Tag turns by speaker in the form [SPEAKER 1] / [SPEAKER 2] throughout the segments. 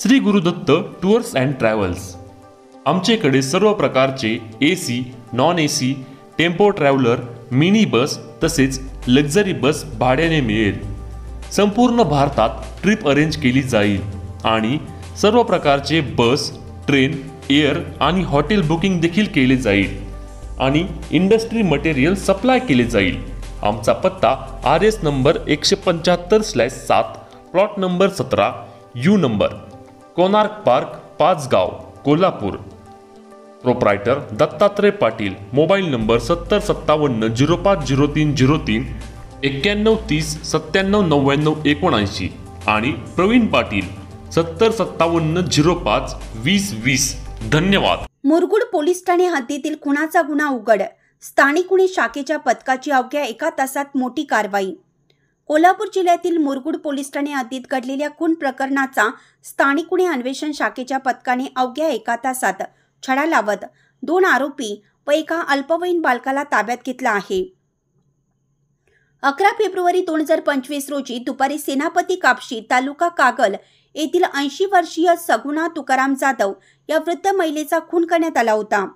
[SPEAKER 1] Shri Gurudatta tours and travels. आमच्याकडे सर्व प्रकारचे AC, non AC, tempo traveller, mini bus तसेच लक्झरी बस भाड्याने मिळेल। संपूर्ण भारतात ट्रिप अरेंज केली जाईल आणि सर्व प्रकारचे बस, ट्रेन, एअर आणि हॉटेल बुकिंग देखील केले जाईल आणि इंडस्ट्री मटेरियल सप्लाय केले जाईल। आमचा पत्ता RS number 175/7, plot number 17, U number, Konark park, Pachgaon, Kolhapur. Proprietor Dattatray Patil. Mobile number 7057050303, 9130979979 आणि प्रवीण पाटील 7057052020। धन्यवाद।
[SPEAKER 2] मुरगुड पोलीस ठाणे हद्दीतील खुनाचा गुन्हा उघड। स्थानिक गुन्हे शाखेच्या पथकाची अवघ्या 1 तासात मोठी कारवाई। कोल्हापूर जिल्ह्यातील मुरगुड पोलीस ठाणे हद्दीत घडलेल्या खून प्रकरणाचा स्थानिक गुन्हे अन्वेषण शाखेच्या पथकाने अवघ्या 1 तासात छडा लावत 2 आरोपी व एका अल्पवयीन बालकाला ताब्यात घेतला आहे। 11 फेब्रुवारी 2025 रोजी दुपारी सेनापती कापशी, तालुका कागल येथील 80 वर्षीय सगुणा तुकाराम जाधव या वृद्ध महिलेचा खून करण्यात आला होता।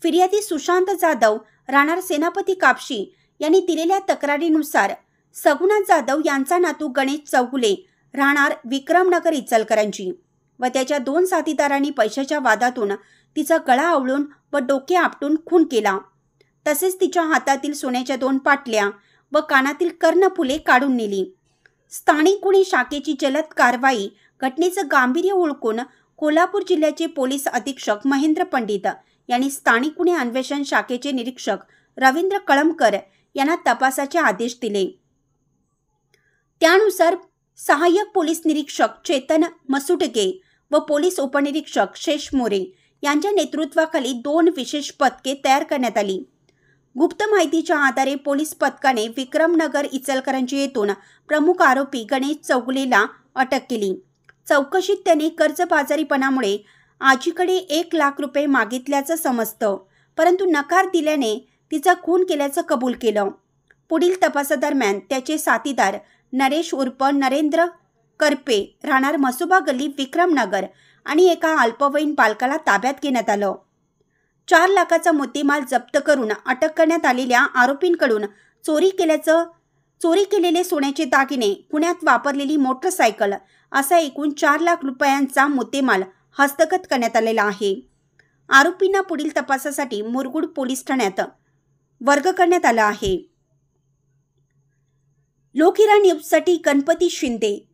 [SPEAKER 2] फिर्यादी सुशांत जाधव, राहणार सेनापती कापशी यांनी दिलेल्या तक्रारीनुसार सगुणा जाधव यांचा नातू गणेश चौगुले, राहणार विक्रमनगर, इचलकरंजी व त्याच्या 2 साथीदारांनी पैशाच्या वादातून तिचा गळा आवळून व डोके आपटून खून केला। तसेच तिच्या हातातील सोन्याच्या 2 पाटल्या व कानातील कर्णफुले काढून नेली। स्थानिक गुन्हे शाखेची जलद कारवाई घटनेचं गांभीर्य ओळखून कोल्हापूर जिल्ह्याचे पोलीस अधीक्षक महेंद्र पंडित यांनी स्थानिक गुन्हे अन्वेषण शाखेचे निरीक्षक रवींद्र कळमकर यांना तपासाचे आदेश दिले। त्यानुसार सहाय्यक पोलीस निरीक्षक चेतन मसुटगे व पोलीस उपनिरीक्षक शेष मोरे यांच्या नेतृत्वाखाली 2 विशेष पथके तयार करण्यात आली। गुप्त माहितीच्या आधारे पोलीस पथकाने विक्रमनगर, इचलकरंजी येथून प्रमुख आरोपी गणेश चौगुलेला अटक केली। चौकशीत त्याने कर्जबाजारीपणामुळे आजीकडे 1 लाख रुपये मागितल्याचं समजतं, परंतु नकार दिल्याने तिचा खून केल्याचं कबूल केलं। पुढील तपासादरम्यान त्याचे साथीदार नरेश उर्फ नरेंद्र करपे, राहणार मसुबा गल्ली, विक्रमनगर आणि एका अल्पवयीन बालकाला ताब्यात घेण्यात आलं। 4 लाखाचा मुद्देमाल जप्त करून अटक करण्यात आलेल्या आरोपींकडून चोरी केलेले सोन्याचे दागिने, पुण्यात वापरलेली मोटरसायकल असा एकूण 4 लाख रुपयांचा मुद्देमाल हस्तगत करण्यात आलेला आहे। आरोपींना पुढील तपासासाठी मुरगुड पोलीस ठाण्यात वर्ग करण्यात आला आहे। लोकहिरा न्यूजसाठी गणपती शिंदे।